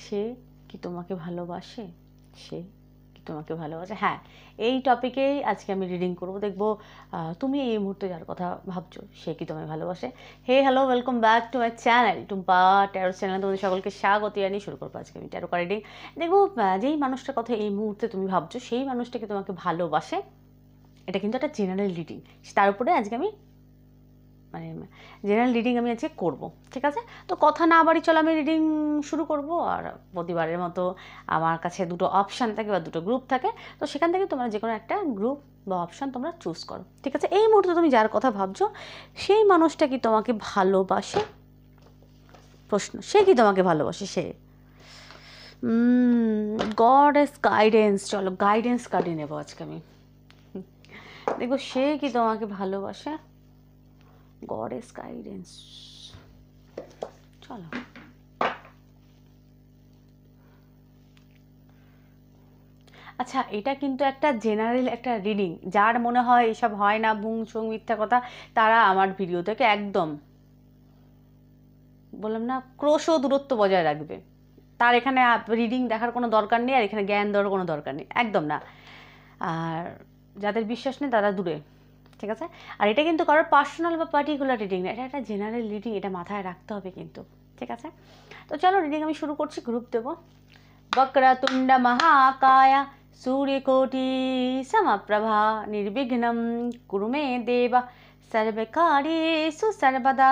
সে কি তোমাকে ভালোবাসে? সে কি তোমাকে ভালোবাসে? হ্যাঁ, এই টপিকেই আজকে আমি রিডিং করবো। দেখবো তুমি এই মুহূর্তে যার কথা ভাবছো সে কি তোমায় ভালোবাসে। Hey hello, welcome back to my channel Tumpa tarot channel. তোমাদের সকলকে স্বাগত জানিয়ে শুরু করবো আজকে আমি ট্যারো কার্ড রিডিং। দেখবো যেই মানুষটার কথা এই মুহূর্তে তুমি ভাবছো সেই মানুষটাকে তোমাকে ভালোবাসে। এটা কিন্তু একটা জেনারেল রিডিং, তার উপরে আজকে আমি মানে জেনারেল রিডিং আমি আজকে করবো, ঠিক আছে? তো কথা না বাড়ি চলো আমি রিডিং শুরু করব। আর প্রতিবারের মতো আমার কাছে দুটো অপশান থাকে বা দুটো গ্রুপ থাকে, তো সেখান থেকে তোমরা যে কোনো একটা গ্রুপ বা অপশান তোমরা চুজ করো, ঠিক আছে? এই মুহূর্তে তুমি যার কথা ভাবছো সেই মানুষটা কি তোমাকে ভালোবাসে? প্রশ্ন, সে কি তোমাকে ভালোবাসে? সে গডেস গাইডেন্স, চলো গাইডেন্স কার্ডই নেবো আজকে আমি। দেখো সে কি তোমাকে ভালোবাসে। গডেস গাইডেন্স, চলো। আচ্ছা, এটা কিন্তু একটা জেনারেল একটা রিডিং। যার মনে হয় এসব হয় না, বুং চুং মিথ্যা কথা, তারা আমার ভিডিও থেকে একদম বললাম না ক্রোশ দূরত্ব বজায় রাখবে। তার এখানে রিডিং দেখার কোনো দরকার নেই, আর এখানে জ্ঞান দেওয়ার কোনো দরকার নেই, একদম না। আর যাদের বিশ্বাস নেই তারা দূরে, ঠিক আছে? আর এটা কিন্তু কারোর পার্সোনাল বা পার্টিকুলার রিডিং না, এটা একটা জেনারেল রিডিং, এটা মাথায় রাখতে হবে কিন্তু, ঠিক আছে? তো চলো রিডিং আমি শুরু করছি। গ্রুপ দেবো। वक्रतुंड महाकाय सूर्यकोटि समप्रभा निर्विघ्नं कुरु मे देव सर्वकार्येषु सर्वदा।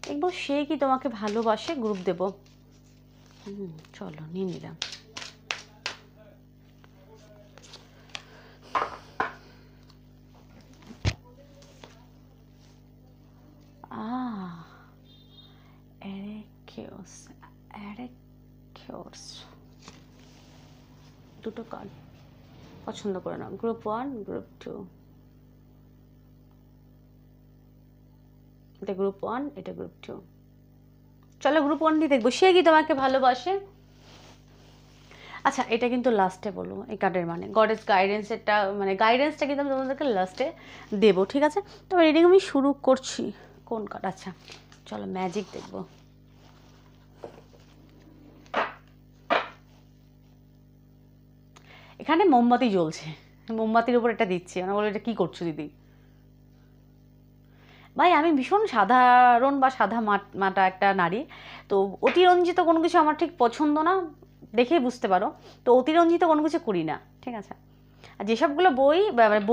দেখবো সে কি তোমাকে ভালোবাসে। গ্রুপ দেব। চলো নিয়ে নিলাম। দুটো কার্ড পছন্দ করে নাও। Group 1, group 2। এটা গ্রুপ 1, এটা গ্রুপ 2। চলো গ্রুপ 1 দিয়ে দেখবো সে কি তোমাকে ভালোবাসে। আচ্ছা, এটা কিন্তু লাস্টে বলবো এই কার্ডের মানে গডেস গাইডেন্স, এটা মানে গাইডেন্সটা কিন্তু আমি তোমাদেরকে লাস্টে দেবো, ঠিক আছে? তবে রিডিং আমি শুরু করছি। কোন কার্ড? আচ্ছা চলো ম্যাজিক দেখবো। এখানে মোমবাতি জ্বলছে, মোমবাতির উপর এটা দিচ্ছি, মানে বলো এটা কী করছো দিদি? ভাই আমি ভীষণ সাধারণ বা সাদা মাটা একটা নারী, তো অতিরঞ্জিত কোনো কিছু আমার ঠিক পছন্দ না, দেখেই বুঝতে পারো। তো অতিরঞ্জিত কোনো কিছু করি না, ঠিক আছে? আর যেসবগুলো বই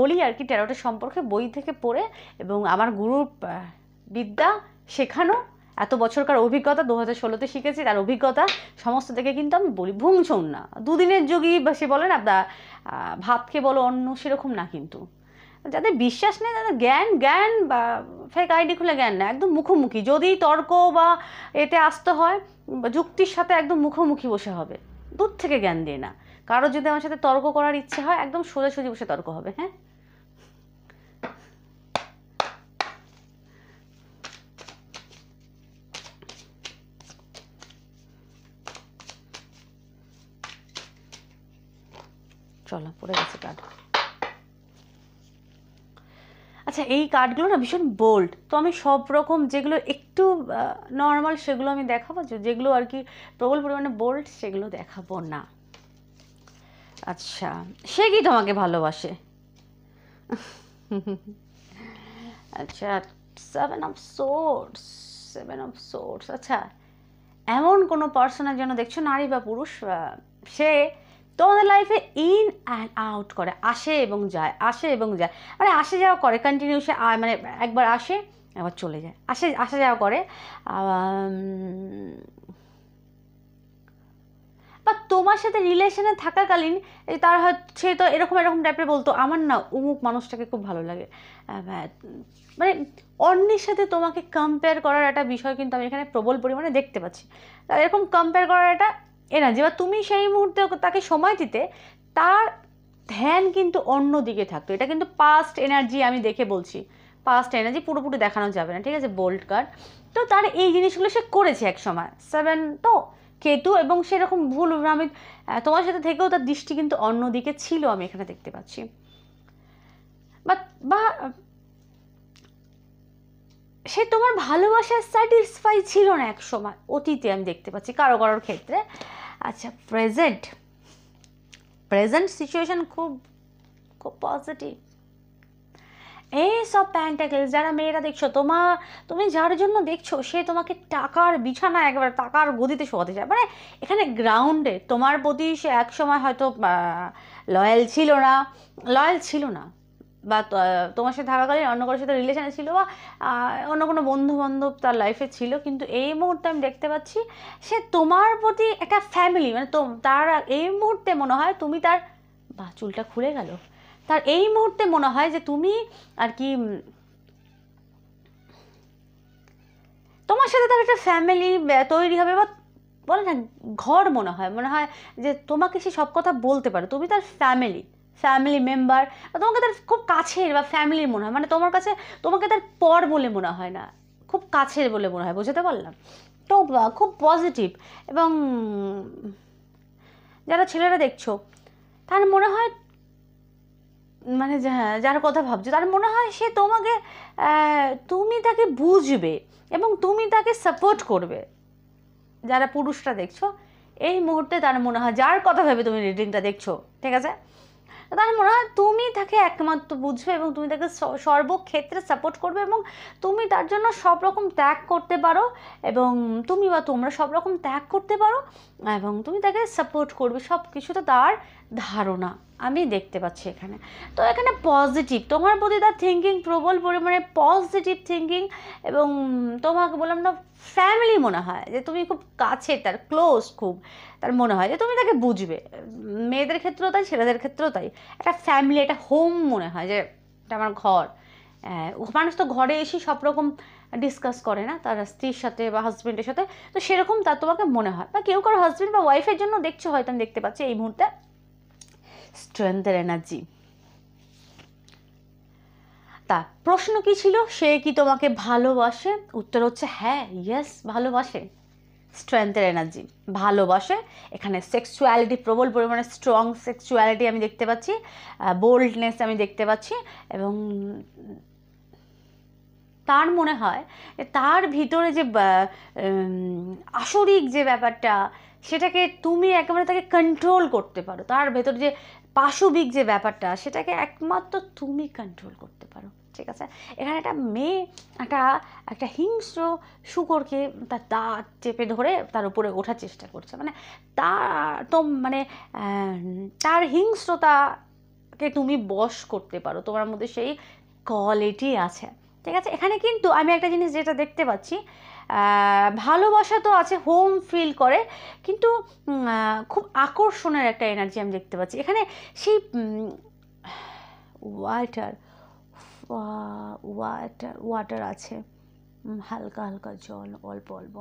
বলি আর কি ট্যারোটের সম্পর্কে, বই থেকে পড়ে এবং আমার গুরুর বিদ্যা শেখানো এত বছরকার অভিজ্ঞতা, 2016-তে শিখেছি, তার অভিজ্ঞতা সমস্ত থেকে কিন্তু আমি বলি, ভুংছং না। দুদিনের যোগী বা সে বলে না ভাত খেয়ে বলো অন্য, সেরকম না কিন্তু। যাদের বিশ্বাস নেই তাদের জ্ঞান বা ফেক আইডি খুলে জ্ঞান না, একদম মুখোমুখি। যদি তর্ক বা এতে আসতে হয় যুক্তির সাথে একদম মুখোমুখি বসে হবে, দূর থেকে জ্ঞান দিয়ে না। কারো যদি আমার সাথে তর্ক করার ইচ্ছে হয় একদম সোজাসুজি বসে তর্ক হবে। হ্যাঁ, চলো পড়ে গেছে কার্ড। আচ্ছা, এই কার্ডগুলো না ভীষণ বোল্ড, তো আমি সব রকম যেগুলো একটু নর্মাল সেগুলো আমি দেখাবো, যেগুলো আর কি প্রবল পরিমাণে বোল্ড সেগুলো দেখাবো না। আচ্ছা, সে কি তোমাকে ভালোবাসে? আচ্ছা, 7 অফ সোর্ডস, 7 অফ সোর্ডস। আচ্ছা, এমন কোনো পার্সনের জন্য দেখছো, নারী বা পুরুষ, সে তোমাদের লাইফে ইন অ্যান্ড আউট করে, আসে এবং যায়, আসে এবং যায়, মানে আসে যাওয়া করে কন্টিনিউ। সে মানে একবার আসে একবার চলে যায়, আসা যাওয়া করে। বা তোমার সাথে রিলেশনে থাকাকালীন তার হচ্ছে তো এরকম টাইপের বলতো, আমার না অমুক মানুষটাকে খুব ভালো লাগে, মানে অন্যের সাথে তোমাকে কম্পেয়ার করার একটা বিষয় কিন্তু আমি এখানে প্রবল পরিমাণে দেখতে পাচ্ছি। তার এরকম কম্পেয়ার করার একটা এনার্জি, বা তুমি সেই মুহূর্তে তাকে সময় দিতে, তার ধ্যান কিন্তু অন্য দিকে থাকতো। এটা কিন্তু পাস্ট এনার্জি আমি দেখে বলছি, পাস্ট এনার্জি পুরোপুরি দেখানো যাবে না, ঠিক আছে? Bold card. তো তার এই জিনিসগুলো সে করেছে এক সময়, 7 তো কেতু, এবং সেরকম ভুল ভ্রামিত তোমার সাথে থেকেও তার দৃষ্টি কিন্তু অন্যদিকে ছিল, আমি এখানে দেখতে পাচ্ছি। বা সে তোমার ভালোবাসার স্যাটিসফাই ছিল না এক সময়, অতীতে আমি দেখতে পাচ্ছি কারো কারোর ক্ষেত্রে। আচ্ছা, প্রেজেন্ট সিচুয়েশন খুব খুব পজিটিভ। এই সব প্যান্টাকেলস, যারা মেয়েরা দেখছো, তুমি যার জন্য দেখছো সে তোমাকে টাকার বিছানা, একবার টাকার গদিতে শোয়াতে চায়। মানে এখানে গ্রাউন্ডে তোমার প্রতি সে এক সময় হয়তো লয়াল ছিল না, বা তোমার সাথে থাকাকালীন অন্য কারোর সাথে রিলেশনে ছিল, বা অন্য কোনো বন্ধু বান্ধব তার লাইফে ছিল, কিন্তু এই মুহূর্তে আমি দেখতে পাচ্ছি সে তোমার প্রতি একটা ফ্যামিলি, মানে তার এই মুহূর্তে মনে হয় তুমি তার, বা চুলটা খুলে গেল, তার এই মুহূর্তে মনে হয় যে তুমি আর কি তোমার সাথে তার একটা ফ্যামিলি তৈরি হবে, বা বলে না ঘর, মনে হয় যে তোমাকে সে সব কথা বলতে পারে, তুমি তার ফ্যামিলি মেম্বার, বা তোমাকে তার খুব কাছের বা ফ্যামিলির মনে হয়, মানে তোমাকে তার পর বলে মনে হয় না, খুব কাছের বলে মনে হয়। বুঝতে পারলাম তো, খুব পজিটিভ। এবং যারা ছেলেরা দেখছো, তার মনে হয়, মানে যার কথা ভাবছো, তার মনে হয় সে তোমাকে, তুমি তাকে বুঝবে এবং তুমি তাকে সাপোর্ট করবে। যারা পুরুষরা দেখছো, এই মুহূর্তে তার মনে হয়, যার কথা ভেবে তুমি রিডিংটা দেখছো, ঠিক আছে, তার মনে হয় তুমি তাকে একমাত্র বুঝবে এবং তুমি তাকে সর্বক্ষেত্রে সাপোর্ট করবে, এবং তুমি তার জন্য সব রকম ত্যাগ করতে পারো, এবং তুমি বা তোমরা সব রকম ত্যাগ করতে পারো, এবং তুমি তাকে সাপোর্ট করবে, সব কিছুতে তার ধারণা আমি দেখতে পাচ্ছি এখানে। তো এখানে পজিটিভ, তোমার প্রতি তার থিঙ্কিং প্রবল পরিমাণে পজিটিভ থিঙ্কিং, এবং তোমাকে বললাম না, ফ্যামিলি মনে হয় যে তুমি খুব কাছে, তার ক্লোজ খুব, তার মনে হয় যে তুমি তাকে বুঝবে। মেয়েদের ক্ষেত্রেও তাই, ছেলেদের ক্ষেত্রেও তাই, একটা ফ্যামিলি, একটা হোম মনে হয় যে এটা আমার ঘর। মানুষ তো ঘরে এসে সব রকম ডিসকাস করে না তার স্ত্রীর সাথে বা হাজব্যান্ডের সাথে, তো সেরকম তার তোমাকে মনে হয়, বা কেউ কারো হাজব্যান্ড বা ওয়াইফের জন্য দেখছো হয়তো, আমি দেখতে পাচ্ছি এই মুহূর্তে স্ট্রেংথের এনার্জি। তা প্রশ্ন কি ছিল, সে কি তোমাকে ভালোবাসে? উত্তর হচ্ছে হ্যাঁ, ইয়েস, ভালোবাসে। স্ট্রেংথের এনার্জি, ভালোবাসে। এখানে সেক্সুয়ালিটি প্রবল পরিমাণে স্ট্রং সেক্সুয়ালিটি আমি দেখতে পাচ্ছি, বোল্ডনেস আমি দেখতে পাচ্ছি, এবং তার মনে হয় তার ভিতরে যে আসরিক যে ব্যাপারটা, সেটাকে তুমি একেবারে তাকে কন্ট্রোল করতে পারো। তার ভেতরে যে পাশবিক যে ব্যাপারটা, সেটাকে একমাত্র তুমি কন্ট্রোল করতে পারো, ঠিক আছে। এখানে একটা মেয়ে একটা হিংস্র শুকরকে তার দাঁত চেপে ধরে তার উপরে ওঠার চেষ্টা করছে, মানে মানে তার হিংস্রতাকে তুমি বশ করতে পারো, তোমার মধ্যে সেই কোয়ালিটি আছে, ঠিক আছে। এখানে কিন্তু আমি একটা জিনিস যেটা দেখতে পাচ্ছি, ভালোবাসা তো আছে, হোম ফিল করে, কিন্তু খুব আকর্ষণের একটা এনার্জি আমি দেখতে পাচ্ছি এখানে। সেই ওয়াটার আছে, হালকা হালকা জল, অল্প অল্প,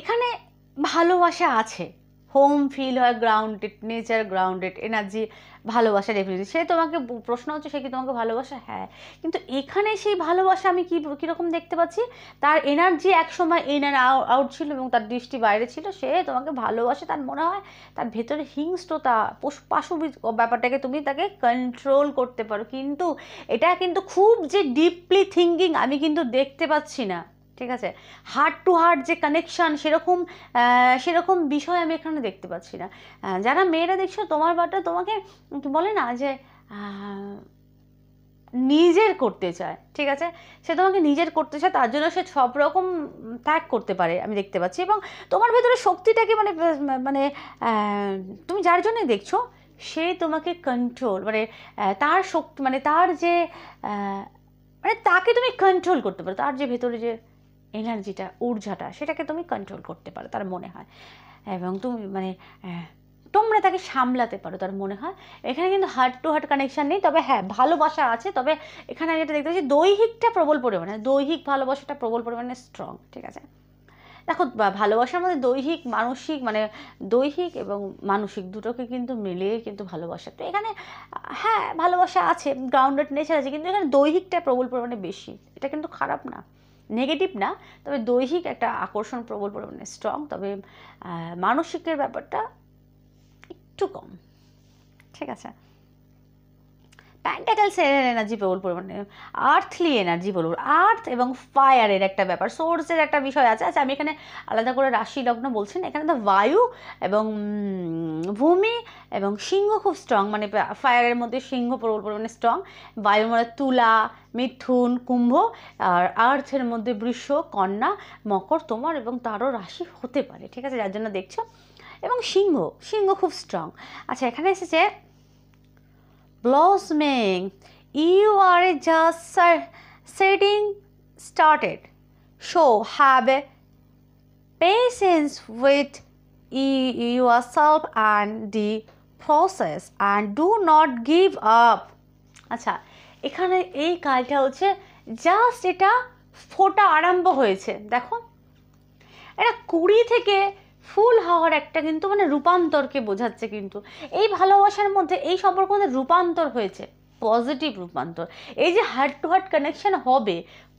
এখানে ভালোবাসা আছে, হোম ফিল হয়, গ্রাউন্ডেড নেচার, গ্রাউন্ডেড এনার্জি, ভালোবাসা ডেফিনেটলি। সে তোমাকে, প্রশ্ন হচ্ছে সে কি তোমাকে ভালোবাসে? হ্যাঁ, কিন্তু এখানে সেই ভালোবাসা আমি কীরকম দেখতে পাচ্ছি, তার এনার্জি একসময় ইন অ্যান্ড আউট ছিল এবং তার দৃষ্টি বাইরে ছিল, সে তোমাকে ভালোবাসে, তার মনে হয় তার ভেতরে হিংস্রতা, পাশবিক ব্যাপারটাকে তুমি তাকে কন্ট্রোল করতে পারো, কিন্তু এটা কিন্তু খুব যে ডিপলি থিঙ্কিং আমি কিন্তু দেখতে পাচ্ছি না, ঠিক আছে। হার্ট টু হার্ট যে কানেকশান, সেরকম বিষয় আমি এখানে দেখতে পাচ্ছি না। যারা মেয়েরা দেখছো, তোমার বাটা তোমাকে বলে না যে নিজের করতে চায়, ঠিক আছে, সে তোমাকে নিজের করতে চায়, তার জন্য সে সব রকম ত্যাগ করতে পারে আমি দেখতে পাচ্ছি, এবং তোমার ভেতরে শক্তিটাকে মানে তুমি যার জন্যই দেখছো, সে তোমাকে কন্ট্রোল, মানে তার শক্তি, মানে তার যে মানে তাকে তুমি কন্ট্রোল করতে পারো, তার যে ভেতরে যে এনার্জিটা, ঊর্জাটা, সেটাকে তুমি কন্ট্রোল করতে পারো তার মনে হয়, এবং তুমি মানে তোমরা তাকে সামলাতে পারো তার মনে হয়। এখানে কিন্তু হার্ট টু হার্ট কানেকশান নেই, তবে হ্যাঁ ভালোবাসা আছে, তবে এখানে আমি যেটা দেখতে পাচ্ছি দৈহিকটা প্রবল পরিমাণে, দৈহিক ভালোবাসাটা প্রবল পরিমাণে স্ট্রং, ঠিক আছে। দেখো, ভালোবাসার মধ্যে দৈহিক এবং মানসিক দুটোকে কিন্তু মিলিয়ে কিন্তু ভালোবাসা, তো এখানে হ্যাঁ ভালোবাসা আছে, গ্রাউন্ডেড নেচার আছে, কিন্তু এখানে দৈহিকটা প্রবল পরিমাণে বেশি, এটা কিন্তু খারাপ না, নেগেটিভ না, তবে দৈহিক একটা আকর্ষণ প্রবল পরিমাণে স্ট্রং, তবে মানসিকের ব্যাপারটা একটু কম, ঠিক আছে। প্যান্টাকেলসের এনার্জি প্রবল পরিমাণে, আর্থলি এনার্জি বলুন, আর্থ এবং ফায়ারের একটা ব্যাপার, সোর্সের একটা বিষয় আছে। আচ্ছা, আমি এখানে আলাদা করে রাশি লগ্ন বলছি না, এখানে তো বায়ু এবং ভূমি এবং সিংহ খুব স্ট্রং, মানে ফায়ারের মধ্যে সিংহ প্রবল পরিমাণে স্ট্রং, বায়ুর মধ্যে তুলা, মিথুন, কুম্ভ, আর আর্থের মধ্যে বৃষ, কন্যা, মকর তোমার এবং তারও রাশি হতে পারে, ঠিক আছে, যার জন্য দেখছো। এবং সিংহ, সিংহ খুব স্ট্রং। আচ্ছা, এখানে এসেছে blossoming, you are just setting started, so have patience with yourself and the process and do not give up. আচ্ছা, এখানে এই কাজটা হচ্ছে জাস্ট এটা ফোটা আরম্ভ হয়েছে, দেখো এটা কুড়ি থেকে ফুল হওয়ার একটা কিন্তু মানে রূপান্তরকে বোঝাচ্ছে, কিন্তু এই ভালোবাসার মধ্যে এই সম্পর্ক মধ্যে রূপান্তর হয়েছে, পজিটিভ রূপান্তর। এই যে হার্ট টু হার্ট কানেকশন হবে,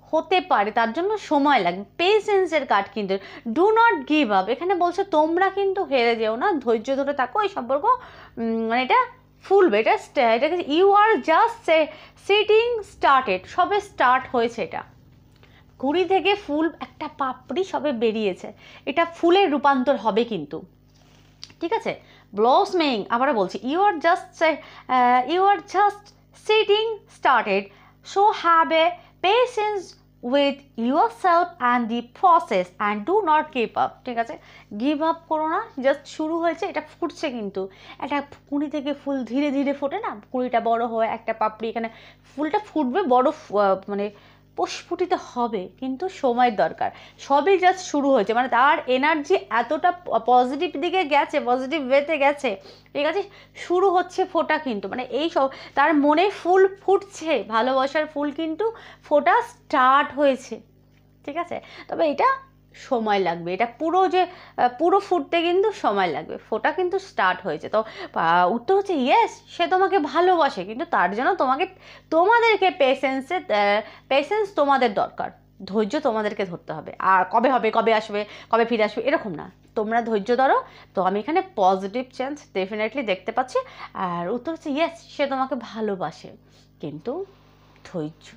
হতে পারে, তার জন্য সময় লাগবে, পেশেন্সের কার্ড কিন্তু। ডু নট গিভ আপ, এখানে বলছে তোমরা কিন্তু হেরে যেও না, ধৈর্য ধরে থাকো, এই সম্পর্ক মানে এটা ফুলবে, এটা you are just sitting started, সবে স্টার্ট হয়েছে, এটা কুড়ি থেকে ফুল একটা পাপড়ি সবে বেরিয়েছে, এটা ফুলের রূপান্তর হবে কিন্তু, ঠিক আছে। ব্লসমিং, আবারও বলছি, you are just sitting started, so have a patience with yourself and the process and do not give up, ঠিক আছে, গিভ আপ করো না, জাস্ট শুরু হয়েছে, এটা ফুটছে কিন্তু, একটা কুড়ি থেকে ফুল ধীরে ধীরে ফোটে না, কুড়িটা বড় হয়, একটা পাপড়ি, এখানে ফুলটা ফুটবে, বড় মানে প্রস্ফুটিত হবে, কিন্তু সময়ের দরকার, সবই জাস্ট শুরু হয়েছে, মানে তার এনার্জি এতটা পজিটিভ দিকে গেছে, পজিটিভ ওয়েতে গেছে, ঠিক আছে, শুরু হচ্ছে ফোটা কিন্তু, মানে এই সব তার মনে ফুল ফুটছে, ভালোবাসার ফুল কিন্তু ফোটা স্টার্ট হয়েছে, ঠিক আছে। তবে এটা সময় লাগবে, এটা পুরো ফুটতে কিন্তু সময় লাগবে, ফোটা কিন্তু স্টার্ট হয়েছে। তো উত্তর হচ্ছে ইয়েস, সে তোমাকে ভালোবাসে, কিন্তু তার জন্য তোমাদেরকে পেশেন্স তোমাদের দরকার, ধৈর্য তোমাদেরকে ধরতে হবে। আর কবে হবে, কবে আসবে, কবে ফিরে আসবে, এরকম না, তোমরা ধৈর্য ধরো। তো আমি এখানে পজিটিভ চেঞ্জ ডেফিনেটলি দেখতে পাচ্ছি। আর উত্তর হচ্ছে ইয়েস, সে তোমাকে ভালোবাসে, কিন্তু ধৈর্য,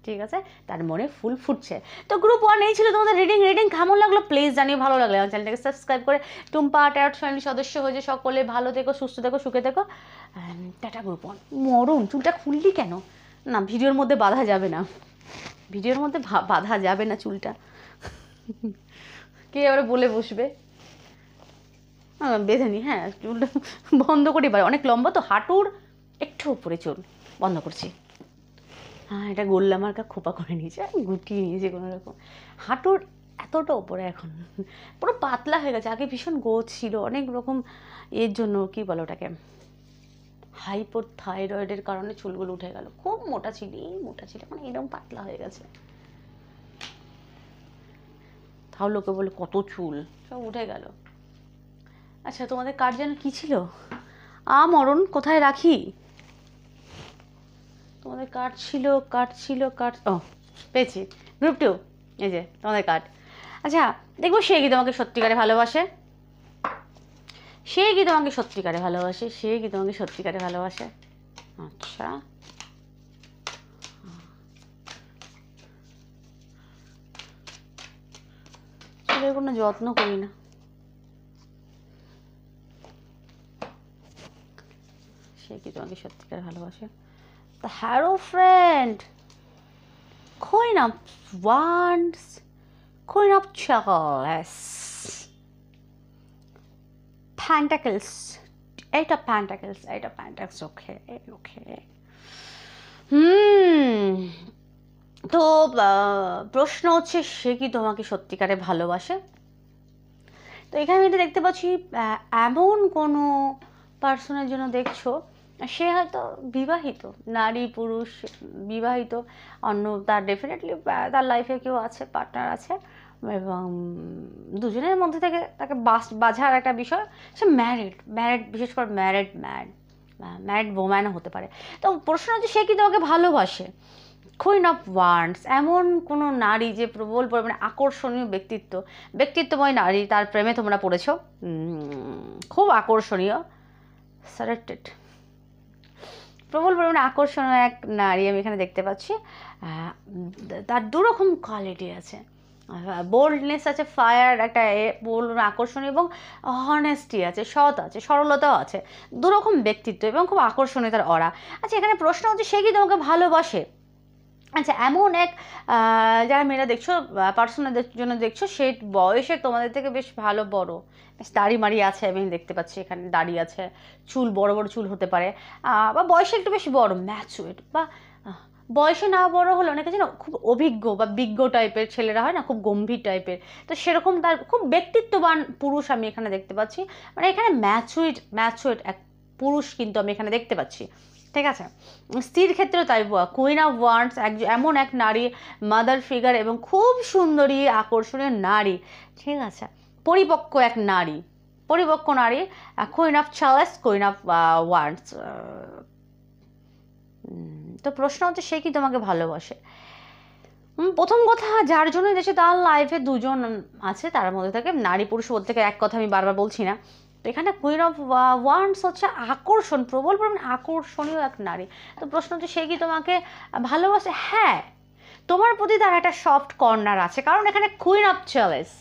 ঠিক আছে, তার মনে ফুল ফুটছে। তো গ্রুপ 1 এই ছিল তোমাদের রিডিং কেমন লাগলো প্লিজ জানিও, ভালো লাগলে আমার চ্যানেলটাকে সাবস্ক্রাইব করে টুম্পা ট্যারট ফ্যামিলির সদস্য হয়ে যে সকলে ভালো থেকো, সুস্থ থেকো, সুখে থেকো। Tata group 1। মরণ, চুলটা খুললি কেন? না, ভিডিওর মধ্যে বাঁধা যাবে না, ভিডিওর মধ্যে বাঁধা যাবে না চুলটা, কে এবারে বলে বসবে। বেঁধে নি, হ্যাঁ, চুলটা বন্ধ করি, এবার অনেক লম্বা তো, হাঁটুর একটু উপরে চুল বন্ধ করছি। হ্যাঁ, এটা গোল্লা মার্কা খোপা করে নিয়েছে, আমি গুটিয়ে নিয়েছি কোনো রকম, হাঁটুর এতটা ওপরে এখন পুরো পাতলা হয়ে গেছে, আগে ভীষণ গোছ ছিল, অনেক রকম এর জন্য কি বলো ওটাকে, হাইপোথাইরয়েডের কারণে চুলগুলো উঠে গেল, খুব মোটা ছিল মানে এরকম পাতলা হয়ে গেছে, তাও লোকে বলে কত চুল, সব উঠে গেল। আচ্ছা, তোমাদের কার্ড যেন কি ছিল, মরণ কোথায় রাখি, তোমাদের কার্ড ছিল, ও পেয়েছি, গ্রুপ 2, এই যে তোমাদের কার্ড। আচ্ছা, দেখবো সে কি তোমাকে সত্যিকারে ভালোবাসে, সে কি তোমাকে সত্যিকারে ভালোবাসে। আচ্ছা, চুলের কোনো যত্ন করি না, সে কি তোমাকে সত্যিকারে ভালোবাসে। The Hierophant, Queen of Wands, Queen of Chalice, Pentacles, Eight of Pentacles, okay. তো প্রশ্ন হচ্ছে সে কি তোমাকে সত্যিকারে ভালোবাসে। তো এখানে আমি দেখতে পাচ্ছি এমন কোনো পার্সনের জন্য দেখছো, সে হয়তো বিবাহিত, নারী পুরুষ বিবাহিত, অন্য তার ডেফিনেটলি তার লাইফে কেউ আছে, পার্টনার আছে, এবং দুজনের মধ্যে থেকে তাকে বাঝার একটা বিষয়, সে ম্যারিড, বিশেষ করে ম্যারিড ওম্যানও হতে পারে। তো প্রশ্ন হচ্ছে সে কি তোমাকে ভালোবাসে, কুইন অফ ওয়ান্ডস, এমন কোনো নারী যে প্রবল পরিমাণে আকর্ষণীয় ব্যক্তিত্বময় নারী, তার প্রেমে তোমরা পড়েছ, খুব আকর্ষণীয়, সারেক্টেড, প্রবল পরিমাণে আকর্ষণীয় এক নারী আমি এখানে দেখতে পাচ্ছি। তার দুরকম কোয়ালিটি আছে, বোল্ডনেস আছে, ফায়ার একটা বোল্ড আকর্ষণীয়, এবং হনেস্টি আছে, সৎ আছে, সরলতাও আছে, দুরকম ব্যক্তিত্ব এবং খুব আকর্ষণীয় তার অরা। আচ্ছা, এখানে প্রশ্ন হচ্ছে সে কি তোমাকে ভালোবাসে? আচ্ছা, এমন এক যারা মেয়েরা দেখছো, পার্সোনালদের জন্য দেখছো, সে বয়সে তোমাদের থেকে বেশ ভালো বড়, বেশ দাড়ি মাড়ি আছে, আমি দেখতে পাচ্ছি এখানে দাড়ি আছে, চুল বড় বড় চুল হতে পারে, বা বয়সে একটু বেশ বড়, ম্যাচুয়েড, বা বয়সে না বড় হলে অনেকে যেন খুব অভিজ্ঞ বা বিজ্ঞ টাইপের ছেলেরা হয় না, খুব গম্ভীর টাইপের, তো সেরকম তার খুব ব্যক্তিত্ববান পুরুষ আমি এখানে দেখতে পাচ্ছি। মানে এখানে ম্যাচুয়েড এক পুরুষ কিন্তু আমি এখানে দেখতে পাচ্ছি, ঠিক আছে। স্ত্রীর ক্ষেত্রেও তাই, কুইন অফ ওয়ান্ডস এমন এক নারী, মাদার ফিগার এবং খুব সুন্দরী আকর্ষণীয় নারী, ঠিক আছে, পরিপক্ক এক নারী, queen of Charles, queen of wands. তো প্রশ্ন হচ্ছে সে কি তোমাকে ভালোবাসে? প্রথম কথা, যার জন্য দেশে তার লাইফে দুজন আছে, তার মধ্যে থেকে নারী পুরুষ বলতে থেকে এক কথা আমি বারবার বলছি না। তো এখানে কুইন অফ ওয়ান্ডস হচ্ছে আকর্ষণ, প্রবল পরিমাণে আকর্ষণীয় এক নারী। তো প্রশ্ন হচ্ছে সে কি তোমাকে ভালোবাসে? হ্যাঁ, তোমার প্রতি তার একটা সফট কর্নার আছে, কারণ এখানে কুইন অফ চার্লস,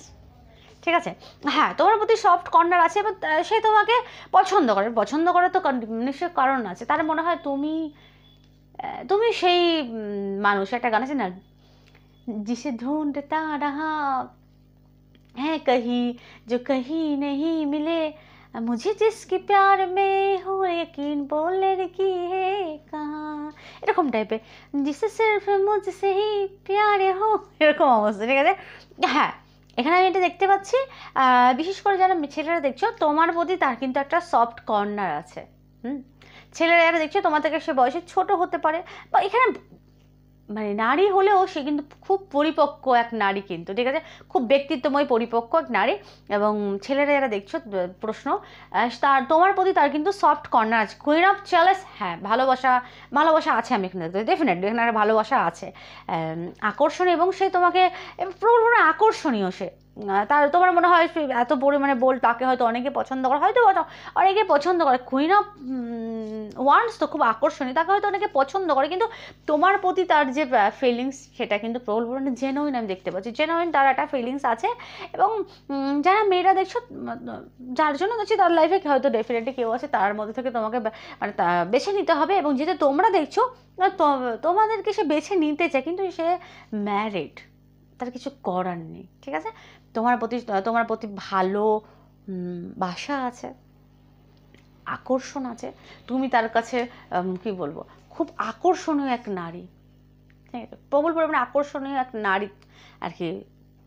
ঠিক আছে। হ্যাঁ, তোমার প্রতি সফট কর্নার আছে, এবং সে তোমাকে পছন্দ করে তো নিশ্চয় কারণ আছে। তার মনে হয় তুমি সেই মানুষ, একটা গান আছে না, जिसे ढूंढता रहा है कहीं जो कहीं नहीं मिले, मुझे जिसके प्यार में हो यकीन बोल लड़की है कहाँ, এরকম টাইপের, जिसे सिर्फ मुझसे ही प्यारे हो, এরকম অবস্থা, ঠিক আছে। হ্যাঁ, এখানে আমি এটা দেখতে পাচ্ছি, বিশেষ করে যারা ছেলেরা দেখছো, তোমার প্রতি তার কিন্তু একটা সফট কর্নার আছে। ছেলেরা যারা দেখছো, তোমার থেকে সে বয়সে ছোট হতে পারে, বা এখানে মানে নারী হলেও সে কিন্তু খুব পরিপক্ক এক নারী কিন্তু, ঠিক আছে, খুব ব্যক্তিত্বময় পরিপক্ক এক নারী। এবং ছেলেরা যারা দেখছো, প্রশ্ন তোমার প্রতি তার কিন্তু সফট কর্নার আছে, কুইন অফ চার্লস। হ্যাঁ, ভালোবাসা আছে আমি এখানে দেখতে, ডেফিনেটলি এখানে একটা ভালোবাসা আছে, আকর্ষণীয়, এবং সে তোমাকে প্রবল আকর্ষণীয়, সে তোমার মনে হয় এত পরিমাণে বল, তাকে হয়তো অনেকে পছন্দ করে, কুইন অফ ওয়ান্ডস তো খুব আকর্ষণীয়, তাকে হয়তো অনেকে পছন্দ করে, কিন্তু তোমার প্রতি তার যে ফিলিংস, সেটা কিন্তু প্রবল পরিমাণে জেনুইন আমি দেখতে পাচ্ছি, জেনুইন তার একটা ফিলিংস আছে। এবং যারা মেয়েরা দেখছো, যার জন্য দেখছি তার লাইফে হয়তো ডেফিনেটলি কেউ আছে, তার মধ্যে থেকে তোমাকে মানে বেছে নিতে হবে। এবং যেহেতু তোমরা দেখছো, তোমাদেরকে সে বেছে নিতে চায়, কিন্তু সে ম্যারিড, তার কিছু করার নেই, ঠিক আছে। তোমার প্রতি ভালো বাসা আছে, আকর্ষণ আছে, তুমি তার কাছে কি বলবো, খুব আকর্ষণীয় এক নারী, ঠিক আছে, প্রবল পরিমাণে আকর্ষণীয় এক নারী আর কি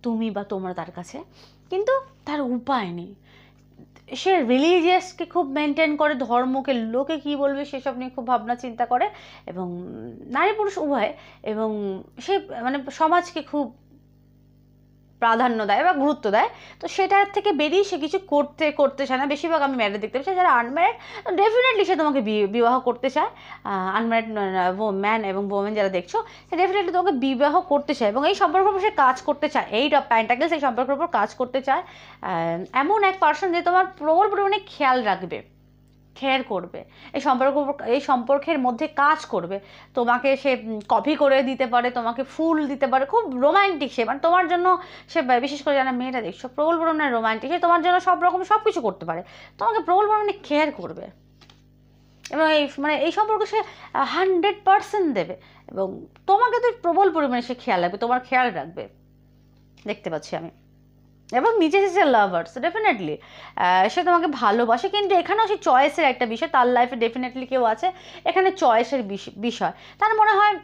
তুমি বা তোমরা তার কাছে, কিন্তু তার উপায় নেই। সে রিলিজিয়াসকে খুব মেনটেন করে, ধর্মকে, লোকে কি বলবে সেসব নিয়ে খুব ভাবনা চিন্তা করে, এবং নারী পুরুষ উভয়, এবং সে মানে সমাজকে খুব প্রাধান্য দেয় বা গুরুত্ব দেয়। তো সেটার থেকে বেরিয়ে সে কিছু করতে চায় না। বেশিরভাগ আমি ম্যারিড দেখতে পাচ্ছি, যারা আনম্যারিড ডেফিনেটলি সে তোমাকে বিবাহ করতে চায়। আনম্যারিড ম্যান এবং ওমেন যারা দেখছো, সে ডেফিনেটলি তোমাকে বিবাহ করতে চায়, এবং এই সম্পর্কের উপর সে কাজ করতে চায়, এই পেন্টাকেলস এই সম্পর্কের উপর কাজ করতে চায়। এমন এক পার্সন যে তোমার প্রবল পরিমাণে খেয়াল রাখবে, কেয়ার করবে, এই সম্পর্কের মধ্যে কাজ করবে। তোমাকে সে কফি করে দিতে পারে, তোমাকে ফুল দিতে পারে, খুব রোমান্টিক সে, মানে তোমার জন্য সে, বিশেষ করে যারা মেয়েরা দেখছো প্রবল পরিমাণে রোমান্টিক, সে তোমার জন্য সব কিছু করতে পারে, তোমাকে প্রবল পরিমাণে কেয়ার করবে, এবং এই সম্পর্কে সে 100% দেবে, এবং তোমাকে তো প্রবল পরিমাণে সে খেয়াল রাখবে, তোমার খেয়াল রাখবে দেখতে পাচ্ছি আমি। এবং নিচে এসেছে লাভার্স, ডেফিনেটলি সে তোমাকে ভালোবাসে, কিন্তু এখানেও সে চয়েসের একটা বিষয়, তার লাইফে ডেফিনেটলি কেউ আছে, এখানে চয়েসের বিষয়। তার মনে হয়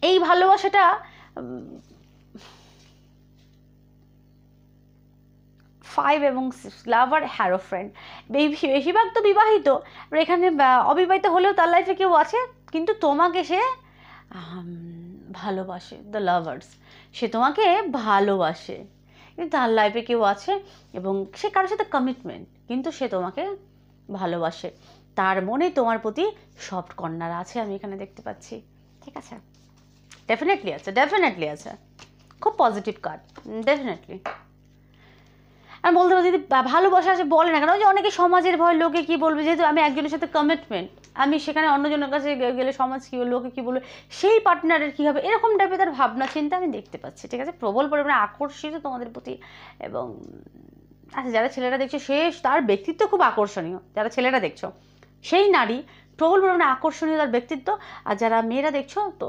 এই ভালোবাসাটা 5 এবং 6 লাভার, হ্যারো ফ্রেন্ড, বেশিরভাগ তো বিবাহিত, এখানে অবিবাহিত হলেও তার লাইফে কেউ আছে, কিন্তু তোমাকে সে ভালোবাসে, দ্য লাভার্স, সে তোমাকে ভালোবাসে, কিন্তু তার লাইফে কেউ আছে, এবং সে কারোর সাথে কমিটমেন্ট, কিন্তু সে তোমাকে ভালোবাসে, তার মনে তোমার প্রতি সফট কর্নার আছে আমি এখানে দেখতে পাচ্ছি, ঠিক আছে। ডেফিনেটলি আছে, ডেফিনেটলি আছে, খুব পজিটিভ কার্ড, ডেফিনেটলি। আমি বলতে পারি যদি ভালোবাসা আছে বলে না কেন, ওই যে অনেকে সমাজের ভয়, লোকে কী বলবে, যেহেতু আমি একজনের সাথে কমিটমেন্ট, আমি সেখানে অন্যজনের কাছে গেলে সমাজ কী বলবে, লোকে কী বলবে, সেই পার্টনারের কী হবে, এরকম টাইপের তার ভাবনা চিন্তা আমি দেখতে পাচ্ছি, ঠিক আছে। প্রবল পরিমাণে আকর্ষিত তোমাদের প্রতি। এবং আচ্ছা, যারা ছেলেরা দেখছো সে, তার ব্যক্তিত্ব খুব আকর্ষণীয়, যারা ছেলেরা দেখছো সেই নারী প্রবল পরিমাণে আকর্ষণীয় তার ব্যক্তিত্ব। আর যারা মেয়েরা দেখছো তো,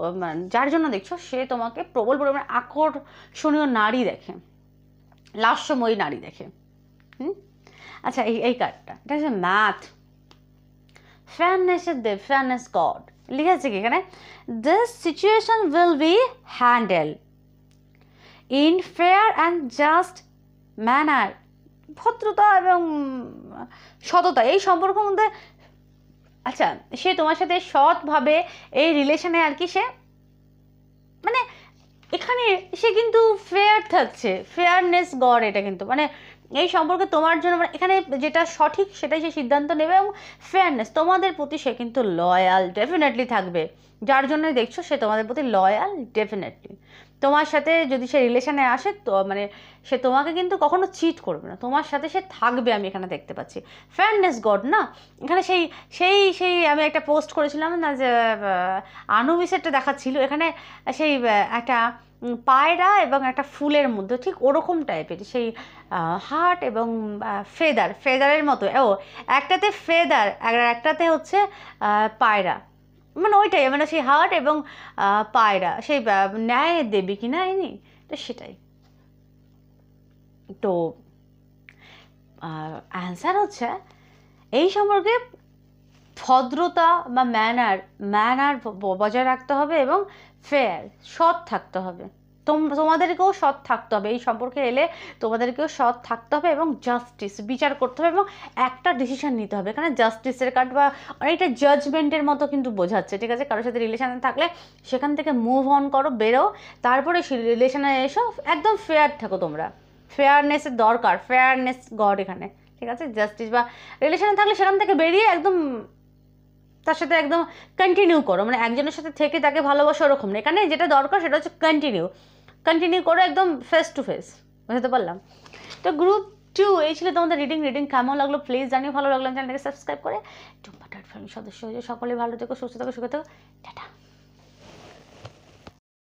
যার জন্য দেখছো সে তোমাকে প্রবল পরিমাণে আকর্ষণীয় নারী দেখে, লাস্যময়ী নারী দেখে। আচ্ছা, এই কার্ডটা, এটা হচ্ছে ম্যাথ, ফেয়ারনেসের দেব, ফেয়ারনেস গড। লিখেছে কি এখানে, this situation will be handle in fair and just manner. ভদ্রতা এবং সততা এই সম্পর্কের মধ্যে, আচ্ছা সে তোমার সাথে সৎভাবে এই রিলেশনে আর কি, সে মানে এখানে সে কিন্তু ফেয়ার থাকছে, ফেয়ারনেস গড়, এটা কিন্তু মানে এই সম্পর্কে তোমার জন্য মানে এখানে যেটা সঠিক সেটাই সে সিদ্ধান্ত নেবে, এবং ফেয়ারনেস তোমাদের প্রতি সে কিন্তু লয়াল ডেফিনেটলি থাকবে। যার জন্যই দেখছো সে তোমাদের প্রতি লয়াল ডেফিনেটলি। তোমার সাথে যদি সে রিলেশনে আসে তো মানে সে তোমাকে কিন্তু কখনো চিট করবে না, তোমার সাথে সে থাকবে, আমি এখানে দেখতে পাচ্ছি। ফেয়ারনেস গড না, এখানে সেই সেই সেই আমি একটা পোস্ট করেছিলাম না, যে আনুবিসেরটা দেখাচ্ছিল এখানে, সেই একটা পায়রা এবং একটা ফুলের মধ্যে ঠিক ওরকম টাইপের সেই হার্ট এবং ফেদারের মতো, একটাতে ফেদার আর একটাতে হচ্ছে পায়রা, মানে ওইটাই, মানে সেই হার্ট এবং পায়রা, সেই ন্যায় দেবী কি না ইনি, তো সেটাই। তো অ্যান্সার হচ্ছে এই সম্পর্কে ভদ্রতা বা ম্যানার বজায় রাখতে হবে, এবং ফেয়ার, সৎ থাকতে হবে। তোমাদেরকেও সৎ থাকতে হবে, এই সম্পর্কে এলে তোমাদেরকেও সৎ থাকতে হবে, এবং জাস্টিস, বিচার করতে হবে, এবং একটা ডিসিশন নিতে হবে। এখানে জাস্টিসের কার্ড বা অনেকটা জাজমেন্টের মতো কিন্তু বোঝাচ্ছে, ঠিক আছে। কারোর সাথে রিলেশনে থাকলে সেখান থেকে মুভ অন করো, বেরো, তারপরে সেই রিলেশনে এসো, একদম ফেয়ার থাকো তোমরা। ফেয়ারনেসের দরকার, ফেয়ারনেস গড এখানে, ঠিক আছে। জাস্টিস বা রিলেশনে থাকলে সেখান থেকে বেরিয়ে একদম তার সাথে একদম কন্টিনিউ করো, মানে একজনের সাথে থেকে তাকে ভালোবাসো ওরকম না, এখানে যেটা দরকার সেটা হচ্ছে কন্টিনিউ করো একদম ফেস টু ফেস, বুঝতে পারলাম। তো গ্রুপ 2 এই ছিল তোমাদের রিডিং কেমন লাগলো প্লিজ জানিও, ভালো লাগলো চ্যানেলটাকে সাবস্ক্রাইব করে টুম্পা ফ্যামিলির সদস্য হয়ে সকলে ভালো থেকো, সুস্থ থেকো, সুখে থেকো, টাটা।